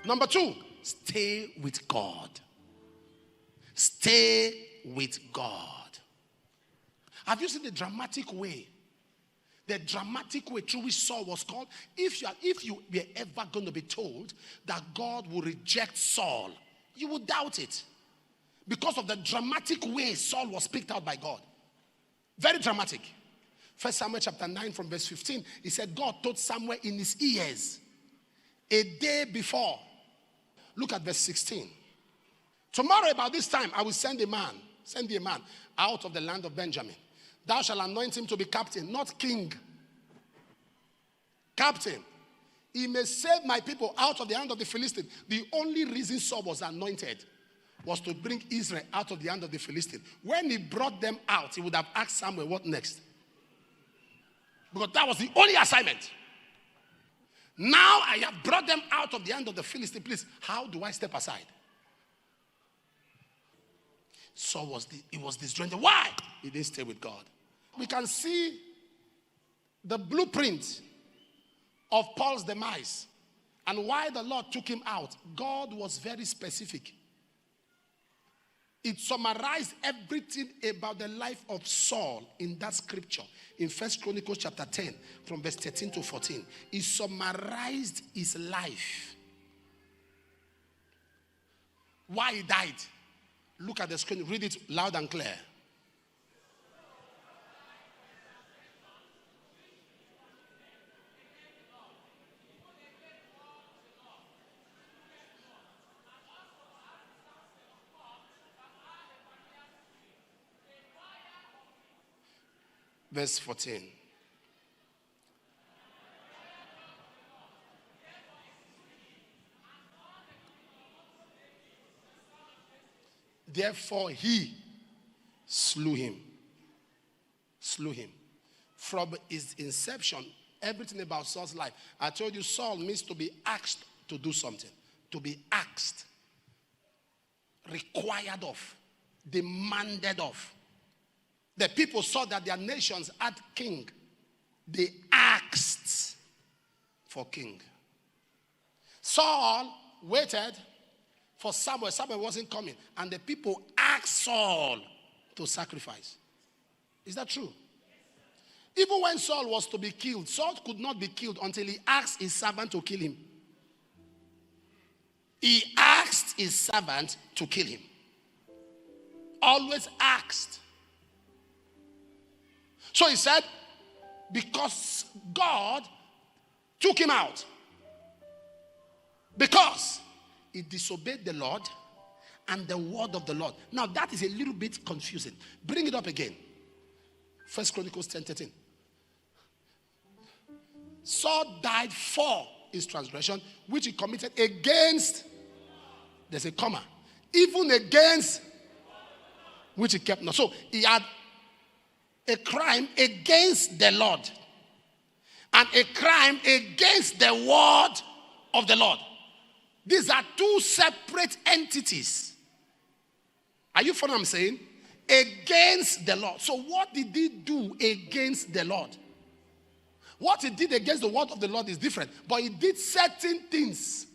Number 2, stay with God. Stay with God. Have you seen the dramatic way? The dramatic way through which Saul was called? If you were ever going to be told that God will reject Saul, you would doubt it. Because of the dramatic way Saul was picked out by God. Very dramatic. 1 Samuel chapter 9 from verse 15. He said God told Samuel in his ears a day before. Look at verse 16. Tomorrow about this time I will send thee a man out of the land of Benjamin. Thou shalt anoint him to be captain, not king. Captain. He may save my people out of the hand of the Philistines. The only reason Saul was anointed was to bring Israel out of the hand of the Philistines. When he brought them out, he would have asked Samuel, what next? Because that was the only assignment. Now I have brought them out of the hand of the Philistines. Please, how do I step aside? Saul was disjointed. Why? He didn't stay with God. We can see the blueprint of Paul's demise and why the Lord took him out. God was very specific. It summarized everything about the life of Saul in that scripture. In 1 Chronicles chapter 10, from verse 13 to 14. It summarized his life. Why he died. Look at the screen. Read it loud and clear. Verse 14. Therefore he slew him. Slew him. From his inception, everything about Saul's life. I told you Saul means to be asked to do something. To be asked. Required of. Demanded of. The people saw that their nations had king. They asked for king. Saul waited for Samuel. Samuel wasn't coming. And the people asked Saul to sacrifice. Is that true? Even when Saul was to be killed, Saul could not be killed until he asked his servant to kill him. He asked his servant to kill him. Always asked. So he said, because God took him out. Because he disobeyed the Lord and the word of the Lord. Now that is a little bit confusing. Bring it up again. 1 Chronicles 10:13. Saul died for his transgression, which he committed against, there's a comma, even against, which he kept not. So he had a crime against the Lord and a crime against the word of the Lord. These are two separate entities. Are you following what I'm saying? Against the Lord. So what did he do against the Lord? What he did against the word of the Lord is different. But he did certain things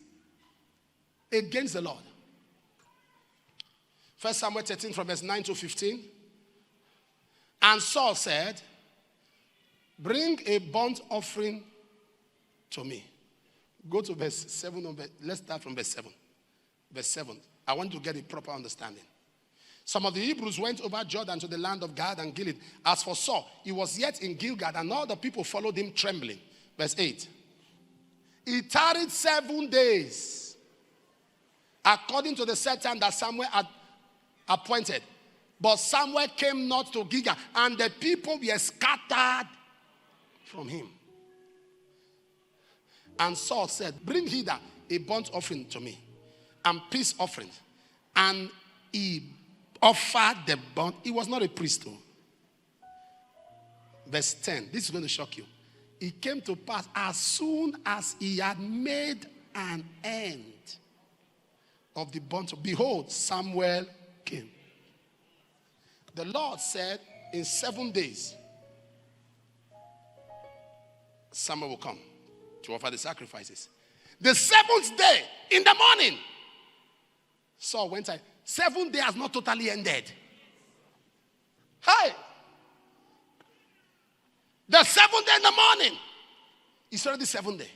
against the Lord. 1 Samuel 13 from verse 9 to 15. And Saul said, bring a burnt offering to me. Go to verse 7. Let's start from verse 7. Verse 7. I want to get a proper understanding. Some of the Hebrews went over Jordan to the land of Gad and Gilead. As for Saul, he was yet in Gilgal, and all the people followed him trembling. Verse 8. He tarried 7 days, according to the set time that Samuel had appointed. But Samuel came not to Gilgal, and the people were scattered from him. And Saul said, bring hither a burnt offering to me, and peace offering. And he offered the burnt. He was not a priest though. Verse 10. This is going to shock you. It came to pass as soon as he had made an end of the burnt. Behold, Samuel came. The Lord said, in 7 days, Samuel will come to offer the sacrifices. The 7th day, in the morning. Saul went out. 7 days has not totally ended. Hi. The 7th day in the morning. It's already 7th day.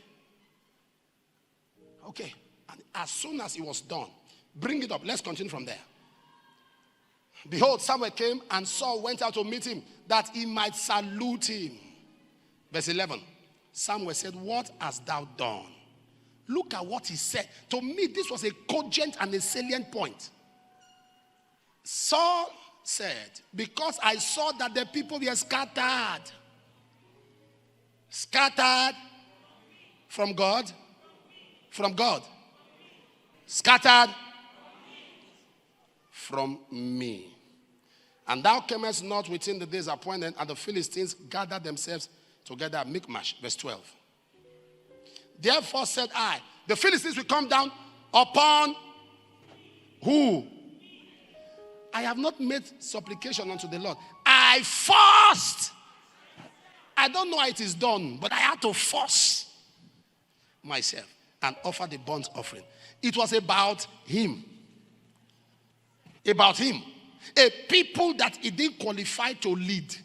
Okay. And as soon as it was done, bring it up. Let's continue from there. Behold, Samuel came and Saul went out to meet him that he might salute him. Verse 11. Samuel said, what hast thou done? Look at what he said. To me, this was a cogent and a salient point. Saul said, because I saw that the people were scattered. Scattered from God. From God. Scattered from me. And thou camest not within the days appointed, and the Philistines gathered themselves together at Michmash. Verse 12. Therefore said I, the Philistines will come down upon who? I have not made supplication unto the Lord. I forced. I don't know how it is done, but I had to force myself and offer the burnt offering. It was about him. About him. A people that he didn't qualify to lead.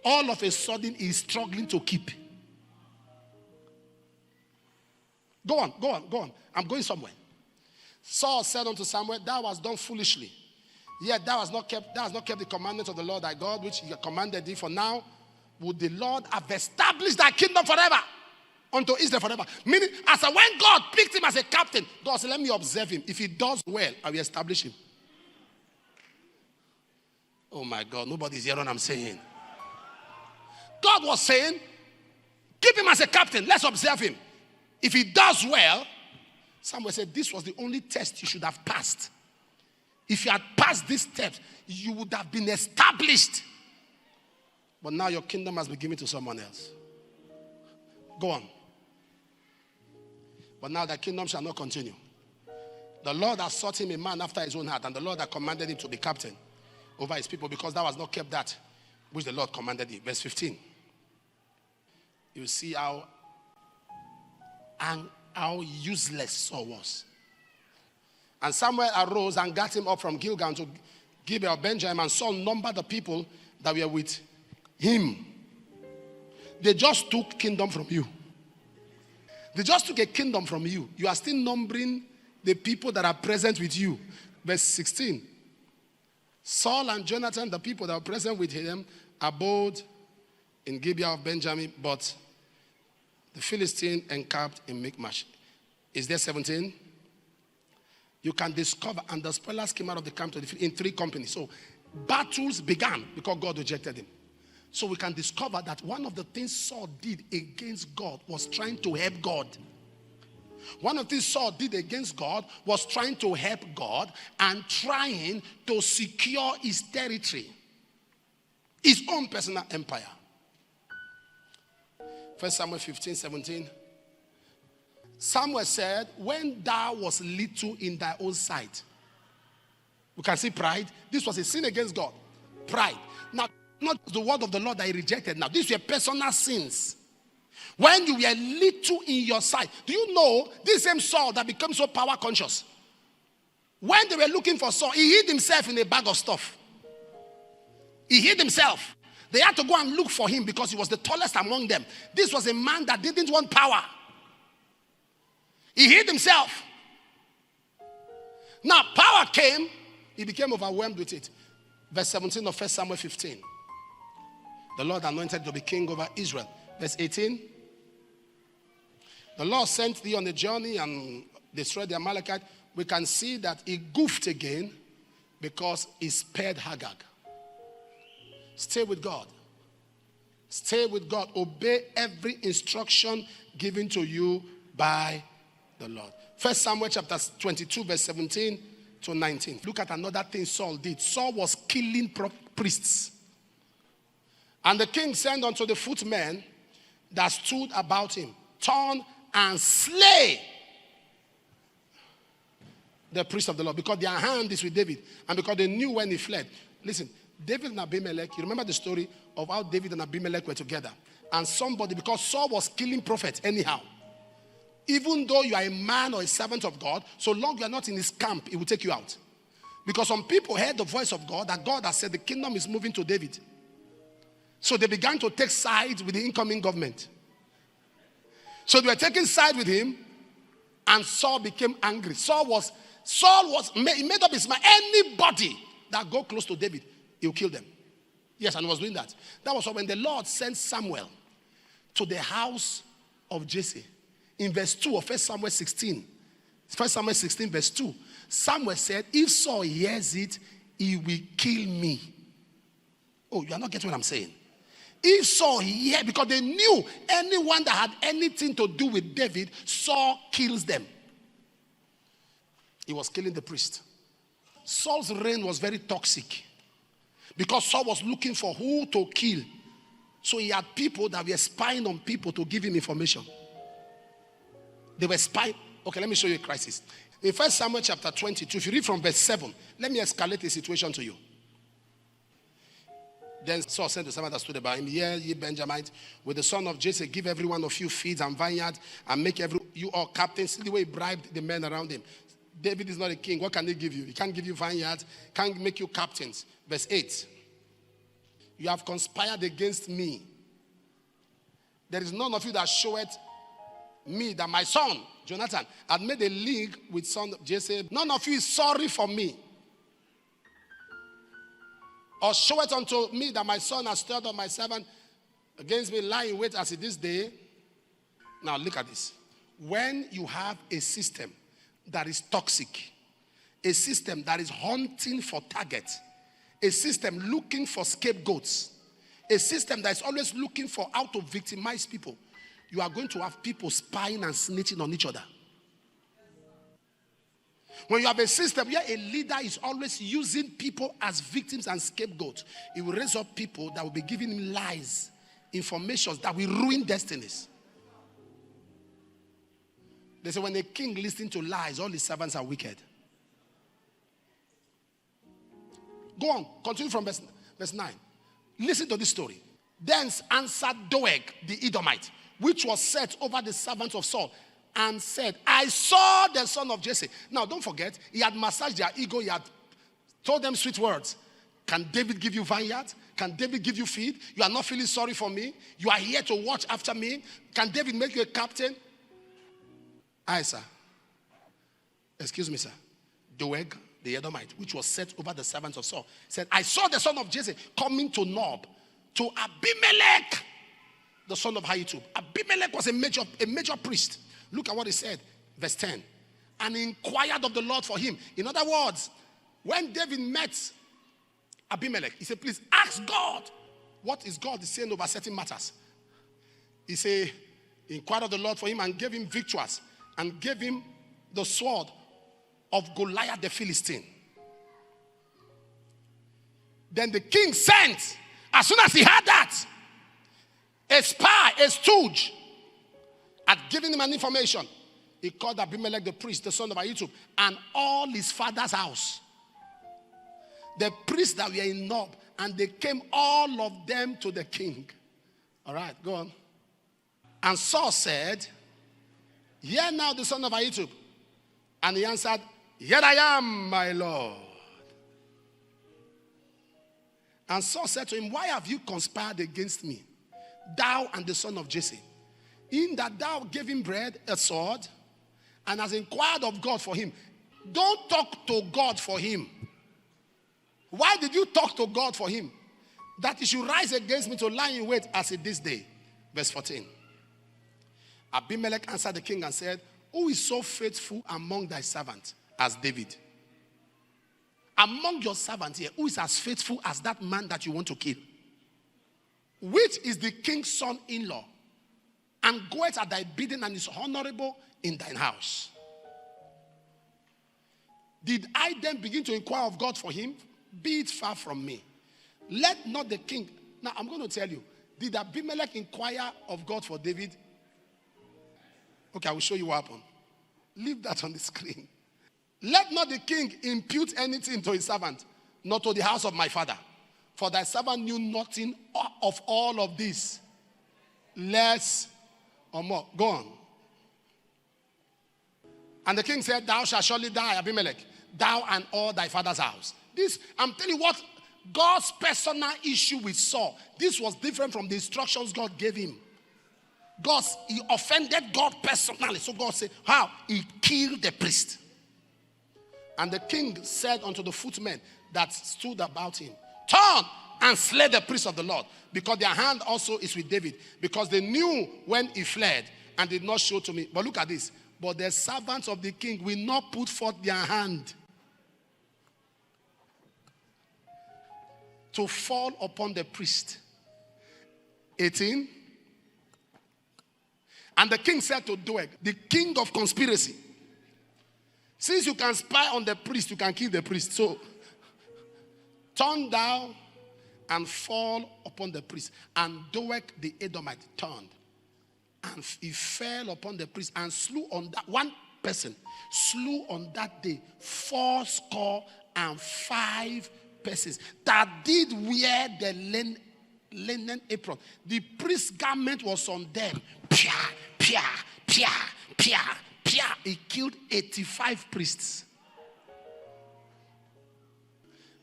All of a sudden, he's struggling to keep. Go on, go on, go on. I'm going somewhere. Saul said unto Samuel, thou hast done foolishly. Yet thou hast not kept the commandments of the Lord thy God, which he commanded thee. For now would the Lord have established thy kingdom forever unto Israel forever. Meaning, as when God picked him as a captain, God said, let me observe him. If he does well, I will establish him. Oh my God, nobody's hearing what I'm saying. God was saying, keep him as a captain. Let's observe him. If he does well, Samuel said, this was the only test you should have passed. If you had passed this test, you would have been established. But now your kingdom has been given to someone else. Go on. But now the kingdom shall not continue. The Lord has sought him a man after his own heart, and the Lord had commanded him to be captain over his people, because thou hast not kept that which the Lord commanded thee. Verse 15. You see how useless Saul was. And Samuel arose and got him up from Gilgal to Gibeah of Benjamin, and Saul numbered the people that were with him. They just took kingdom from you. They just took a kingdom from you. You are still numbering the people that are present with you. Verse 16. Saul and Jonathan, the people that were present with him, abode in Gibeah of Benjamin, but the Philistine encamped in Michmash. Is there 17? You can discover, and the spoilers came out of the camp in 3 companies. So battles began because God rejected him. So we can discover that one of the things Saul did against God was trying to help God. One of the things Saul did against God was trying to help God and trying to secure his territory, his own personal empire. 1 Samuel 15:17. Samuel said, when thou was little in thy own sight. We can see pride. This was a sin against God. Pride. Now, not the word of the Lord that he rejected. Now, these were personal sins. When you were little in your sight. Do you know this same Saul that became so power conscious? When they were looking for Saul, he hid himself in a bag of stuff. He hid himself. They had to go and look for him because he was the tallest among them. This was a man that didn't want power. He hid himself. Now, power came. He became overwhelmed with it. Verse 17 of 1 Samuel 15. The Lord anointed to be king over Israel. Verse 18. The Lord sent thee on a journey and destroyed the Amalekite. We can see that he goofed again because he spared Hagag. Stay with God. Stay with God. Obey every instruction given to you by the Lord. 1 Samuel chapter 22 verse 17 to 19. Look at another thing Saul did. Saul was killing priests. And the king sent unto the footmen that stood about him, turn and slay the priest of the Lord, because their hand is with David, and because they knew when he fled. Listen, David and Abimelech, you remember the story of how David and Abimelech were together. And somebody, because Saul was killing prophets anyhow, Even though you are a man or a servant of God, so long you are not in his camp, he will take you out. Because some people heard the voice of God, that God has said the kingdom is moving to David. So they began to take sides with the incoming government. So they were taking side with him, and Saul became angry. He made up his mind, anybody that go close to David, he'll kill them. Yes, and he was doing that. That was when the Lord sent Samuel to the house of Jesse. In verse 2 of 1 Samuel 16, 1 Samuel 16 verse 2, Samuel said, if Saul hears it, he will kill me. Oh, you are not getting what I'm saying. If Saul hears, because they knew anyone that had anything to do with David, Saul kills them. He was killing the priest. Saul's reign was very toxic because Saul was looking for who to kill. So he had people that were spying on people to give him information. They were spying. Okay, let me show you a crisis. In 1 Samuel chapter 22, if you read from verse 7, let me escalate the situation to you. Then Saul said to Samuel that stood about him, hear ye Benjamites, with the son of Jesse, give every one of you fields and vineyards, and make you all captains. See the way he bribed the men around him. David is not a king. What can they give you? He can't give you vineyards, can't make you captains. Verse 8. You have conspired against me. There is none of you that showeth me that my son, Jonathan, had made a league with son of Jesse. None of you is sorry for me. Or show it unto me that my son has stirred up my servant against me, lying in wait as it is day. Now look at this. When you have a system that is toxic, a system that is hunting for targets, a system looking for scapegoats, a system that is always looking for how to victimize people, you are going to have people spying and snitching on each other. When you have a system where a leader is always using people as victims and scapegoats, it will raise up people that will be giving him lies, information that will ruin destinies. They say when a king listens to lies, all his servants are wicked. Go on, continue from verse 9. Listen to this story. Then answered Doeg the Edomite, which was set over the servants of Saul, and said, I saw the son of Jesse. Now, don't forget, he had massaged their ego. He had told them sweet words. Can David give you vineyard? Can David give you feed? You are not feeling sorry for me. You are here to watch after me. Can David make you a captain? Aye, sir. Excuse me, sir. Doeg, the Edomite, which was set over the servants of Saul, said, I saw the son of Jesse coming to Nob, to Abimelech, the son of Ahitub. Abimelech was a major priest. Look at what he said, verse 10. And inquired of the Lord for him. In other words, when David met Abimelech, he said, please ask God. What is God saying over certain matters? He said, inquired of the Lord for him and gave him victuals and gave him the sword of Goliath the Philistine. Then the king sent, as soon as he had that, a spy, a stooge, had given him an information. He called Abimelech the priest, the son of Ahitub, and all his father's house. The priests that were in Nob, and they came all of them to the king. All right, go on. And Saul said, hear now the son of Ahitub. And he answered, here I am, my Lord. And Saul said to him, why have you conspired against me, thou and the son of Jesse? In that thou gave him bread, a sword, and has inquired of God for him. Don't talk to God for him. Why did you talk to God for him? That he should rise against me to lie in wait as it this day. Verse 14. Abimelech answered the king and said, who is so faithful among thy servants as David? Among your servants here, who is as faithful as that man that you want to kill? Which is the king's son-in-law? And goeth at thy bidding and is honorable in thine house. Did I then begin to inquire of God for him? Be it far from me. Let not the king. Now I'm going to tell you. Did Abimelech inquire of God for David? Okay, I will show you what happened. Leave that on the screen. Let not the king impute anything to his servant, nor to the house of my father. For thy servant knew nothing of all of this. Less or more. Go on. And the king said, thou shalt surely die, Abimelech, thou and all thy father's house. This, I'm telling you what, God's personal issue with Saul, this was different from the instructions God gave him. He offended God personally. So God said, how? He killed the priest. And the king said unto the footmen that stood about him, turn and slay the priest of the Lord, because their hand also is with David, because they knew when he fled and did not show to me. But look at this. But the servants of the king will not put forth their hand to fall upon the priest. 18. And the king said to Doeg, the king of conspiracy, since you can spy on the priest, you can kill the priest. So turn down and fall upon the priest. And Doeg the Edomite turned, and he fell upon the priest and slew on that one person, slew on that day 75 persons that did wear the linen apron. The priest's garment was on them. Pia, pia, pia, pia, pia. He killed 85 priests.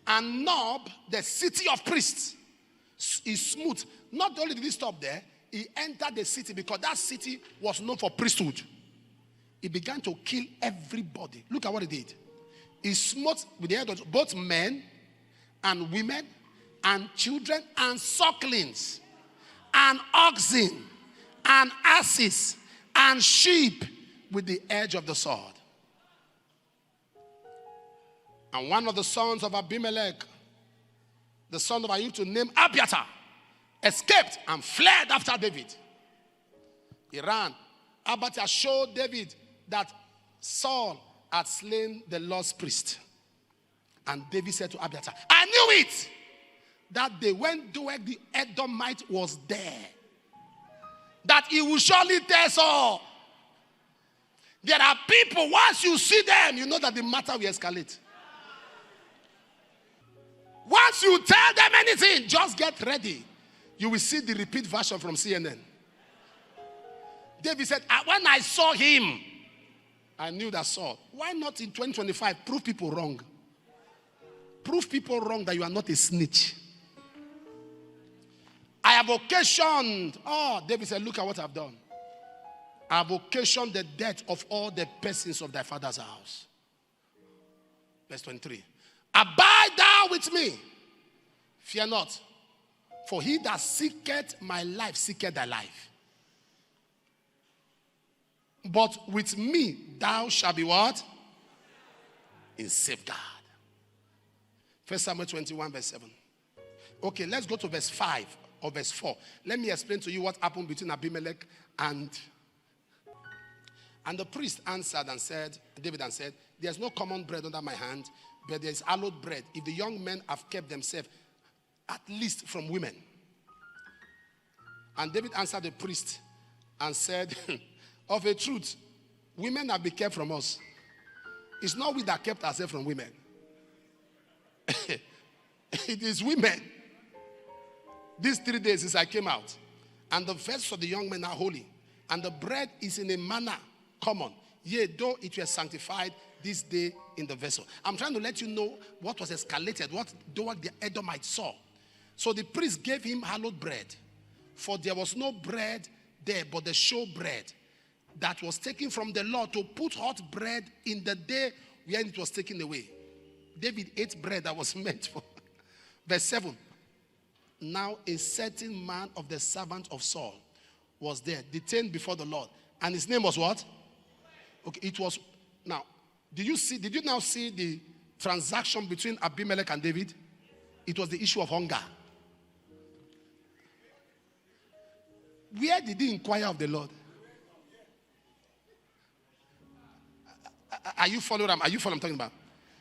And Nob, the city of priests, is smooth. Not only did he stop there, he entered the city because that city was known for priesthood. He began to kill everybody. Look at what he did. He smote with the head of both men and women and children and sucklings and oxen and asses and sheep with the edge of the sword. And one of the sons of Abimelech, the son of Ahitub, named Abiathar, escaped and fled after David. He ran. Abiathar showed David that Saul had slain the Lord's priest. And David said to Abiathar, I knew it! That day when Doeg the Edomite was there, that he will surely tell Saul. There are people, once you see them, you know that the matter will escalate. Once you tell them anything, just get ready. You will see the repeat version from CNN. David said, when I saw him, I knew that Saul. Why not in 2025 prove people wrong? Prove people wrong that you are not a snitch. I have occasioned, David said, look at what I've done. I have occasioned the death of all the persons of thy father's house. Verse 23. Abide thou with me, fear not, for he that seeketh my life seeketh thy life. But with me thou shalt be what? In safeguard. 1 Samuel 21 verse 7. Okay, let's go to verse 5 or verse 4. Let me explain to you what happened between Abimelech and the priest answered and said, David and said, there's no common bread under my hand, but there is hallowed bread, if the young men have kept themselves, at least from women. And David answered the priest and said, of a truth, women have been kept from us. It's not we that kept ourselves from women. It is women. These 3 days since I came out, and the vessels of the young men are holy, and the bread is in a manner common, yea, though it was sanctified this day in the vessel. I'm trying to let you know what was escalated, what Doeg the Edomite saw. So the priest gave him hallowed bread, for there was no bread there but the show bread that was taken from the Lord to put hot bread in the day when it was taken away. David ate bread that was meant for. Verse 7. Now a certain man of the servant of Saul was there, detained before the Lord. And his name was what? Okay, it was, now, did you now see the transaction between Abimelech and David? It was the issue of hunger. Where did he inquire of the Lord? Are you following what I'm talking about?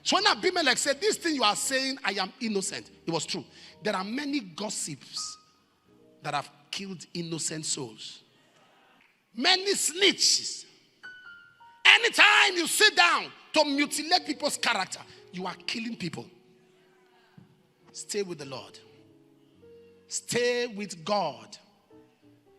So when Abimelech said, this thing you are saying, I am innocent, it was true. There are many gossips that have killed innocent souls. Many snitches. Anytime you sit down to mutilate people's character, you are killing people. Stay with the Lord. Stay with God.